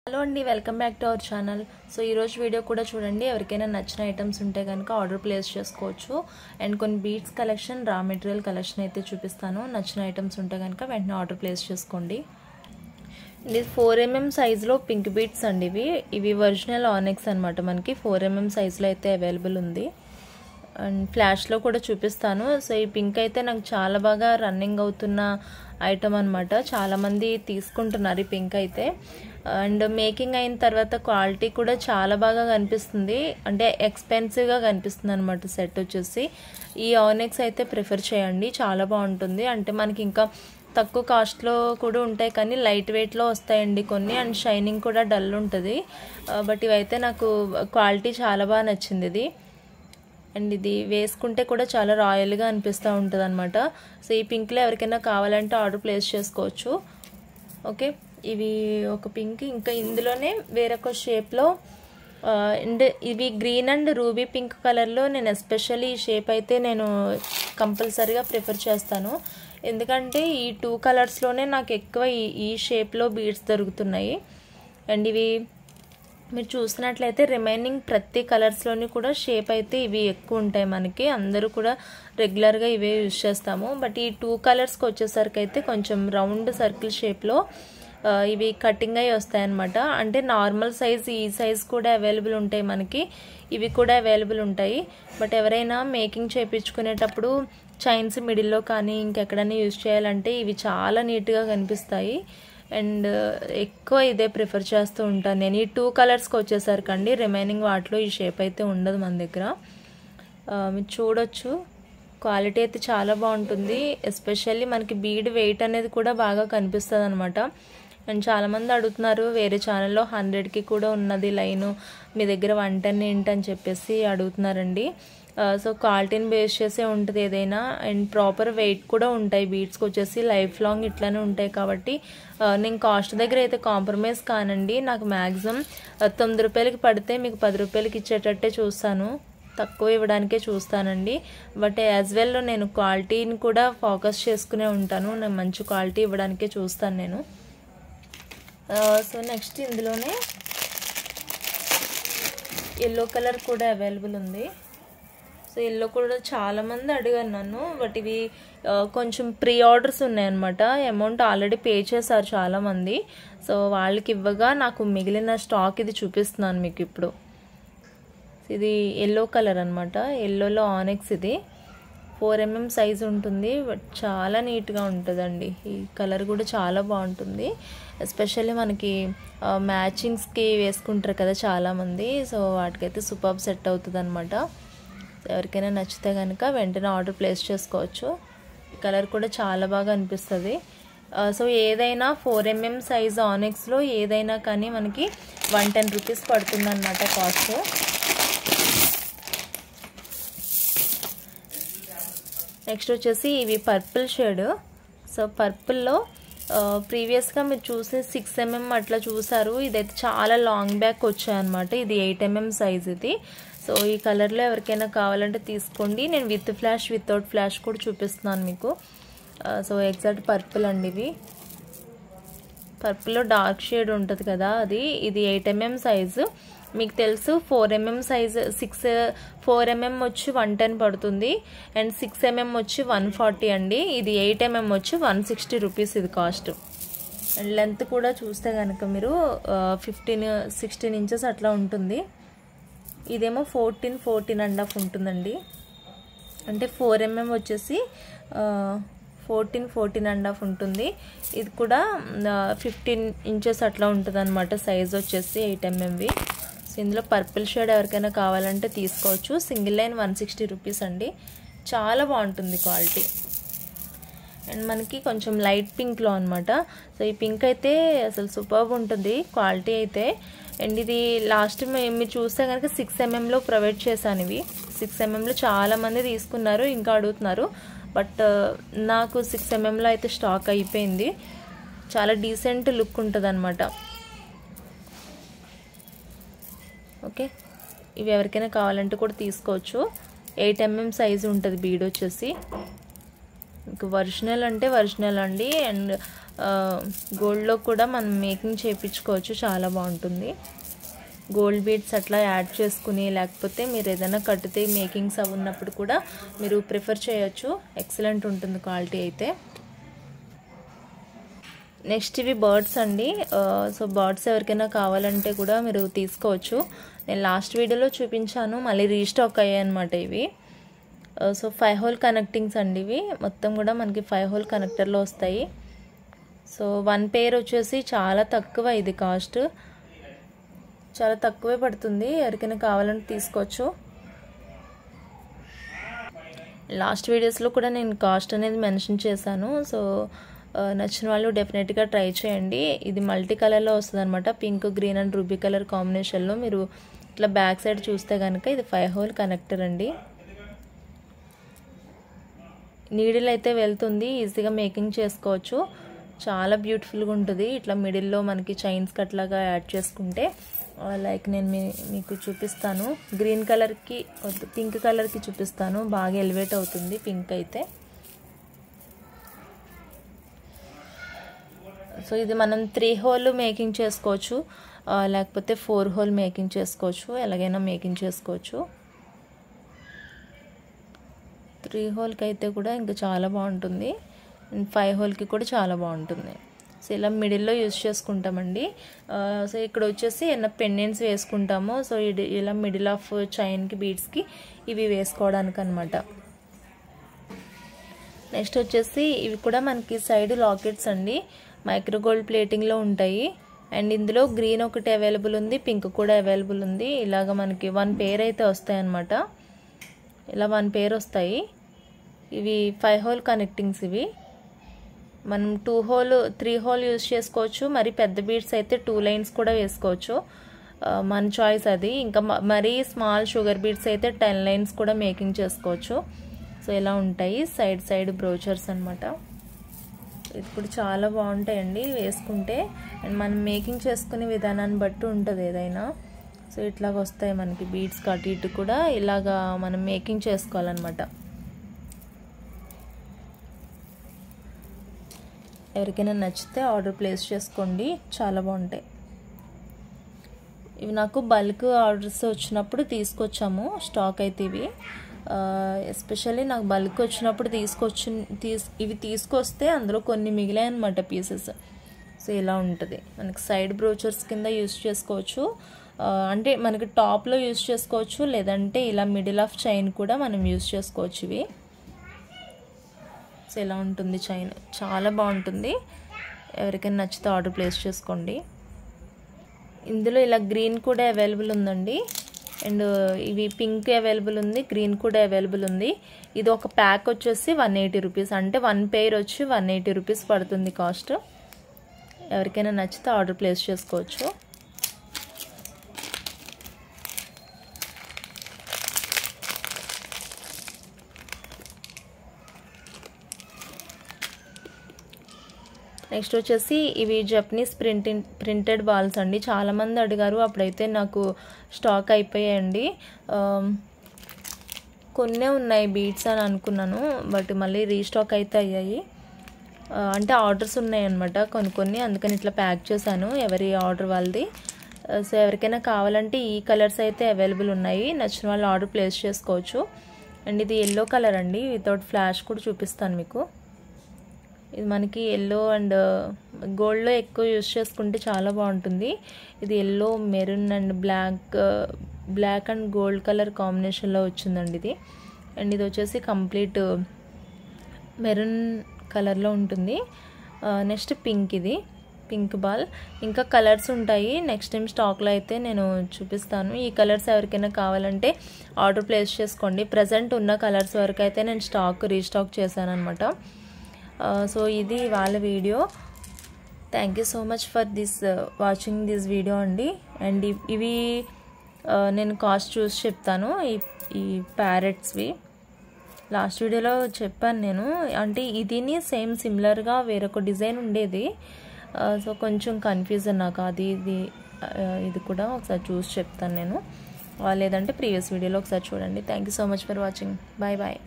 Hello అండి, welcome back to our channel. So ఈరోజు video కూడా చూడండి. ఎవరికైనా నచ్చిన ఐటమ్స్ ఉంటే కనుక ఆర్డర్ ప్లేస్ చేసుకోవచ్చు. అండ్ కొన్ని beads collection, raw material collection అయితే చూపిస్తాను. నచ్చిన ఐటమ్స్ ఉంటే కనుక వెంటనే ఆర్డర్ ప్లేస్ చేసుకోండి. ఇది 4mm సైజులో పింక్ బీడ్స్ అండి. ఇవి ఒరిజినల్ ఆనెక్స్ అనమాట. మనకి 4mm సైజులో అయితే అవైలబుల్ ఉంది. అండ్ ఫ్లాష్లో కూడా చూపిస్తాను. సో ఈ పింక్ అయితే నాకు చాలా బాగా రన్నింగ్ అవుతున్న ఐటమ్ అనమాట. చాలామంది తీసుకుంటున్నారు ఈ పింక్ అయితే. అండ్ మేకింగ్ అయిన తర్వాత క్వాలిటీ కూడా చాలా బాగా కనిపిస్తుంది. అంటే ఎక్స్పెన్సివ్గా కనిపిస్తుంది అనమాట. సెట్ వచ్చేసి ఈ ఆనెక్స్ అయితే ప్రిఫర్ చేయండి, చాలా బాగుంటుంది. అంటే మనకి ఇంకా తక్కువ కాస్ట్లో కూడా ఉంటాయి, కానీ లైట్ వెయిట్లో వస్తాయండి కొన్ని. అండ్ షైనింగ్ కూడా డల్ ఉంటుంది. బట్ ఇవైతే నాకు క్వాలిటీ చాలా బాగా నచ్చింది ఇది. అండ్ ఇది వేసుకుంటే కూడా చాలా రాయల్గా అనిపిస్తూ ఉంటుంది అనమాట. సో ఈ పింక్లో ఎవరికైనా కావాలంటే ఆర్డర్ ప్లేస్ చేసుకోవచ్చు. ఓకే, ఇవి ఒక పింక్. ఇంకా ఇందులోనే వేరొక షేప్లో అండ్ ఇవి గ్రీన్ అండ్ రూబీ పింక్ కలర్లో నేను ఎస్పెషల్లీ ఈ షేప్ అయితే నేను కంపల్సరీగా ప్రిఫర్ చేస్తాను. ఎందుకంటే ఈ 2 కలర్స్లోనే నాకు ఎక్కువ ఈ షేప్లో బీడ్స్ దొరుకుతున్నాయి. అండ్ ఇవి మీరు చూసినట్లయితే రిమైనింగ్ ప్రతి కలర్స్లోని కూడా షేప్ అయితే ఇవి ఎక్కువ ఉంటాయి మనకి. అందరూ కూడా రెగ్యులర్గా ఇవే యూజ్ చేస్తాము. బట్ ఈ 2 కలర్స్కి వచ్చేసరికి అయితే కొంచెం రౌండ్ సర్కిల్ షేప్లో ఇవి కటింగ్ అయ్యి వస్తాయి అన్నమాట. అంటే నార్మల్ సైజ్, ఈ సైజ్ కూడా అవైలబుల్ ఉంటాయి మనకి. ఇవి కూడా అవైలబుల్ ఉంటాయి. బట్ ఎవరైనా మేకింగ్ చేయించుకునేటప్పుడు చైన్స్ మిడిల్లో కానీ ఇంకెక్కడైనా యూజ్ చేయాలంటే ఇవి చాలా నీట్గా కనిపిస్తాయి. అండ్ ఎక్కువ ఇదే ప్రిఫర్ చేస్తూ ఉంటాను నేను. ఈ 2 కలర్స్కి వచ్చేసరికండి రిమైనింగ్ వాటిలో ఈ షేప్ అయితే ఉండదు మన దగ్గర. మీరు చూడొచ్చు, క్వాలిటీ అయితే చాలా బాగుంటుంది. ఎస్పెషల్లీ మనకి బీడ్ వెయిట్ అనేది కూడా బాగా కనిపిస్తుంది అనమాట. అండ్ చాలామంది అడుగుతున్నారు, వేరే ఛానల్లో 100కి కూడా ఉన్నది లైను, మీ దగ్గర 110 ఏంటని చెప్పేసి అడుగుతున్నారండి. సో క్వాలిటీని బేస్ చేసే ఉంటుంది ఏదైనా. అండ్ ప్రాపర్ వెయిట్ కూడా ఉంటాయి బీడ్స్కి వచ్చేసి. లైఫ్ లాంగ్ ఇట్లానే ఉంటాయి కాబట్టి నేను కాస్ట్ దగ్గర అయితే కాంప్రమైజ్ కానండి. నాకు మ్యాక్సిమం 9 రూపాయలకి పడితే మీకు 10 రూపాయలకి ఇచ్చేటట్టే చూస్తాను, తక్కువ ఇవ్వడానికే చూస్తానండి. బట్ యాజ్ వెల్ నేను క్వాలిటీని కూడా ఫోకస్ చేసుకునే ఉంటాను. నేను మంచి క్వాలిటీ ఇవ్వడానికే చూస్తాను నేను. సో నెక్స్ట్ ఇందులోనే ఎల్లో కలర్ కూడా అవైలబుల్ ఉంది. సో ఎల్లో కూడా చాలామంది అడిగారు నన్ను. బట్ ఇవి కొంచెం ప్రీ ఆర్డర్స్ ఉన్నాయన్నమాట. అమౌంట్ ఆల్రెడీ పే చేశారు చాలామంది. సో వాళ్ళకి ఇవ్వగా నాకు మిగిలిన స్టాక్ ఇది చూపిస్తున్నాను మీకు ఇప్పుడు. ఇది ఎల్లో కలర్ అనమాట. ఎల్లోలో ఆనెక్స్ ఇది 4mm సైజ్ ఉంటుంది. బట్ చాలా నీట్గా ఉంటుందండి. ఈ కలర్ కూడా చాలా బాగుంటుంది. ఎస్పెషల్లీ మనకి మ్యాచింగ్స్కి వేసుకుంటారు కదా చాలామంది. సో వాటికైతే సూపర్ సెట్ అవుతుంది అనమాట. ఎవరికైనా నచ్చితే కనుక వెంటనే ఆర్డర్ ప్లేస్ చేసుకోవచ్చు. ఈ కలర్ కూడా చాలా బాగా అనిపిస్తుంది. సో ఏదైనా 4mm సైజ్ ఆనెక్స్లో ఏదైనా కానీ మనకి 110 రూపీస్ పడుతుంది అన్నమాట కాస్ట్. నెక్స్ట్ వచ్చేసి ఇవి పర్పుల్ షేడ్. సో పర్పుల్లో ప్రీవియస్గా మీరు చూసి 6mm అట్లా చూసారు. ఇదైతే చాలా లాంగ్ బ్యాక్ వచ్చాయన్నమాట. ఇది 8mm సైజ్ ఇది. సో ఈ కలర్లో ఎవరికైనా కావాలంటే తీసుకోండి. నేను విత్ ఫ్లాష్, వితౌట్ ఫ్లాష్ కూడా చూపిస్తున్నాను మీకు. సో ఎగ్జాక్ట్ పర్పుల్ అండి ఇవి. పర్పుల్లో డార్క్ షేడ్ ఉంటుంది కదా అది. ఇది 8mm సైజు. మీకు తెలుసు 4mm సైజ్ 4mm వచ్చి 110 పడుతుంది. అండ్ 6mm వచ్చి 140 అండి. ఇది 8mm వచ్చి 160 రూపీస్ ఇది కాస్ట్. అండ్ లెంత్ కూడా చూస్తే కనుక మీరు 16 ఇంచెస్ అట్లా ఉంటుంది. ఇదేమో 14.5 ఉంటుందండి. అంటే 4mm వచ్చేసి 14.5 ఉంటుంది. ఇది కూడా 15 ఇంచెస్ అట్లా ఉంటుంది అనమాట సైజ్ వచ్చేసి 8mmవి. సో ఇందులో పర్పుల్ షేడ్ ఎవరికైనా కావాలంటే తీసుకోవచ్చు. సింగిల్ లైన్ 160 రూపీస్ అండి. చాలా బాగుంటుంది క్వాలిటీ. అండ్ మనకి కొంచెం లైట్ పింక్లో అనమాట. సో ఈ పింక్ అయితే అసలు సూపర్గా ఉంటుంది క్వాలిటీ అయితే. అండ్ ఇది లాస్ట్ మీరు చూస్తే కనుక 6mmలో ప్రొవైడ్ చేశాను. ఇవి 6mmలో చాలామంది తీసుకున్నారు, ఇంకా అడుగుతున్నారు. బట్ నాకు 6mmలో అయితే స్టాక్ అయిపోయింది. చాలా డీసెంట్ లుక్ ఉంటుంది అనమాట. ఓకే, ఇవి ఎవరికైనా కావాలంటే కూడా తీసుకోవచ్చు. 8mm సైజు ఉంటుంది బీడ్ వచ్చేసి. ఇంక ఒరిజినల్ అంటే ఒరిజినల్ అండి. అండ్ గోల్డ్లో కూడా మనం మేకింగ్ చేయించుకోవచ్చు, చాలా బాగుంటుంది. గోల్డ్ బీడ్స్ అట్లా యాడ్ చేసుకుని, లేకపోతే మీరు ఏదైనా కట్టితే మేకింగ్స్ అవి ఉన్నప్పుడు కూడా మీరు ప్రిఫర్ చేయొచ్చు. ఎక్సలెంట్ ఉంటుంది క్వాలిటీ అయితే. నెక్స్ట్ ఇవి బర్డ్స్ అండి. సో బర్డ్స్ ఎవరికైనా కావాలంటే కూడా మీరు తీసుకోవచ్చు. నేను లాస్ట్ వీడియోలో చూపించాను, మళ్ళీ రీస్టాక్ అయ్యాయి అనమాట ఇవి. సో 5 హోల్ కనెక్టింగ్స్ అండి ఇవి. మొత్తం కూడా మనకి 5 హోల్ కనెక్టర్లో వస్తాయి. సో 1 పేర్ వచ్చేసి చాలా తక్కువ, ఇది కాస్ట్ చాలా తక్కువే పడుతుంది. ఎవరికైనా కావాలంటే తీసుకోవచ్చు. లాస్ట్ వీడియోస్లో కూడా నేను కాస్ట్ అనేది మెన్షన్ చేశాను. సో నచ్చిన వాళ్ళు డెఫినెట్గా ట్రై చేయండి. ఇది మల్టీ కలర్లో వస్తుంది అనమాట. Pink, green and ruby colour కాంబినేషన్లో. మీరు ఇట్లా బ్యాక్ సైడ్ చూస్తే కనుక ఇది 5 హోల్ కనెక్టర్ అండి. నీడిల్ అయితే వెళ్తుంది, ఈజీగా మేకింగ్ చేసుకోవచ్చు. చాలా బ్యూటిఫుల్గా ఉంటుంది. ఇట్లా మిడిల్లో మనకి చైన్స్ కట్లాగా యాడ్ చేసుకుంటే, లైక్ నేను మీకు చూపిస్తాను. గ్రీన్ కలర్కి పింక్ కలర్కి చూపిస్తాను. బాగా ఎలివేట్ అవుతుంది పింక్ అయితే. సో ఇది మనం 3 హోల్ మేకింగ్ చేసుకోవచ్చు, లేకపోతే 4 హోల్ మేకింగ్ చేసుకోవచ్చు. ఎలాగైనా మేకింగ్ చేసుకోవచ్చు. 3 హోల్కి అయితే కూడా ఇంకా చాలా బాగుంటుంది. అండ్ 5 హోల్కి కూడా చాలా బాగుంటుంది. సో ఇలా మిడిల్లో యూజ్ చేసుకుంటామండి. సో ఇక్కడ వచ్చేసి ఏమైనా పెండెంట్స్ వేసుకుంటాము. సో ఇలా మిడిల్ ఆఫ్ చైన్కి బీడ్స్కి ఇవి వేసుకోవడానికి అనమాట. నెక్స్ట్ వచ్చేసి ఇవి కూడా మనకి సైడ్ లాకెట్స్ అండి. మైక్రో గోల్డ్ ప్లేటింగ్లో ఉంటాయి. అండ్ ఇందులో గ్రీన్ ఒకటి అవైలబుల్ ఉంది, పింక్ కూడా అవైలబుల్ ఉంది. ఇలాగ మనకి 1 పేర్ అయితే వస్తాయి అన్నమాట. ఇలా 1 పేర్ వస్తాయి. ఇవి 5 హోల్ కనెక్టింగ్స్. ఇవి మనం 2 హోల్ 3 హోల్ యూజ్ చేసుకోవచ్చు. మరి పెద్ద బీడ్స్ అయితే 2 లైన్స్ కూడా వేసుకోవచ్చు, మన చాయిస్ అది. ఇంకా మరీ స్మాల్ షుగర్ బీడ్స్ అయితే 10 లైన్స్ కూడా మేకింగ్ చేసుకోవచ్చు. సో ఇలా ఉంటాయి సైడ్ బ్రోచర్స్ అనమాట. ఇది కూడా చాలా బాగుంటాయండి వేసుకుంటే. అండ్ మనం మేకింగ్ చేసుకునే విధానాన్ని బట్టి ఉంటుంది ఏదైనా. సో ఇట్లాగ వస్తాయి మనకి బీడ్స్ అటు ఇటు కూడా ఇలాగా మనం మేకింగ్ చేసుకోవాలన్నమాట. ఎవరికైనా నచ్చితే ఆర్డర్ ప్లేస్ చేసుకోండి, చాలా బాగుంటాయి. ఇవి నాకు బల్క్ ఆర్డర్స్ వచ్చినప్పుడు తీసుకొచ్చాము స్టాక్ అయితే. ఇవి ఎస్పెషల్లీ నాకు బల్క్ వచ్చినప్పుడు ఇవి తీసుకొస్తే అందులో కొన్ని మిగిలాయి అనమాట పీసెస్. సో ఇలా ఉంటుంది. మనకి సైడ్ బ్రోచర్స్ కింద యూజ్ చేసుకోవచ్చు. అంటే మనకి టాప్లో యూజ్ చేసుకోవచ్చు, లేదంటే ఇలా మిడిల్ ఆఫ్ చైన్ కూడా మనం యూజ్ చేసుకోవచ్చు ఇవి. సో ఇలా ఉంటుంది చైన్, చాలా బాగుంటుంది. ఎవరికైనా నచ్చితే ఆర్డర్ ప్లేస్ చేసుకోండి. ఇందులో ఇలా గ్రీన్ కూడా అవైలబుల్ ఉందండి. అండ్ ఇవి పింక్ అవైలబుల్ ఉంది, గ్రీన్ కూడా అవైలబుల్ ఉంది. ఇది ఒక ప్యాక్ వచ్చేసి 180 రూపీస్. అంటే 1 పేర్ వచ్చి 180 రూపీస్ పడుతుంది కాస్ట్. ఎవరికైనా నచ్చితే ఆర్డర్ ప్లేస్ చేసుకోవచ్చు. నెక్స్ట్ వచ్చేసి ఇవి జపనీస్ ప్రింటెడ్ బాల్స్ అండి. చాలామంది అడిగారు, అప్పుడైతే నాకు స్టాక్ అయిపోయాయండి. కొన్నే ఉన్నాయి బీడ్స్ అని అనుకున్నాను, బట్ మళ్ళీ రీస్టాక్ అయితే అయ్యాయి. అంటే ఆర్డర్స్ ఉన్నాయన్నమాట కొన్ని, అందుకని ఇట్లా ప్యాక్ చేశాను, ఎవరి ఆర్డర్ వాళ్ళది. సో ఎవరికైనా కావాలంటే ఈ కలర్స్ అయితే అవైలబుల్ ఉన్నాయి, నచ్చిన వాళ్ళు ఆర్డర్ ప్లేస్ చేసుకోవచ్చు. అండ్ ఇది ఎల్లో కలర్ అండి, వితౌట్ ఫ్లాష్ కూడా చూపిస్తాను మీకు. ఇది మనకి ఎల్లో అండ్ గోల్డ్లో ఎక్కువ యూజ్ చేసుకుంటే చాలా బాగుంటుంది. ఇది yellow, maroon and black and gold colour కాంబినేషన్లో వచ్చిందండి ఇది. అండ్ ఇది వచ్చేసి కంప్లీట్ మెరూన్ కలర్లో ఉంటుంది. నెక్స్ట్ పింక్, ఇది పింక్ బాల్. ఇంకా కలర్స్ ఉంటాయి, నెక్స్ట్ టైం స్టాక్లో అయితే నేను చూపిస్తాను. ఈ కలర్స్ ఎవరికైనా కావాలంటే ఆర్డర్ ప్లేస్ చేసుకోండి. ప్రజెంట్ ఉన్న కలర్స్ వరకు అయితే నేను రీస్టాక్ చేశాను అనమాట. సో ఇది వాళ్ళ video. Thank you so much for watching this video అండి. అండ్ ఇవి నేను కాస్ట్ చూసి చెప్తాను. ఈ ప్యారెట్స్వి లాస్ట్ వీడియోలో చెప్పాను నేను. అంటే ఇదిని సేమ్ సిమిలర్గా వేరొక డిజైన్ ఉండేది. సో కొంచెం కన్ఫ్యూజన్ నాకు ఇది కూడా ఒకసారి చూసి చెప్తాను నేను, లేదంటే ప్రీవియస్ వీడియోలో ఒకసారి చూడండి. Thank you so much for watching. Bye bye.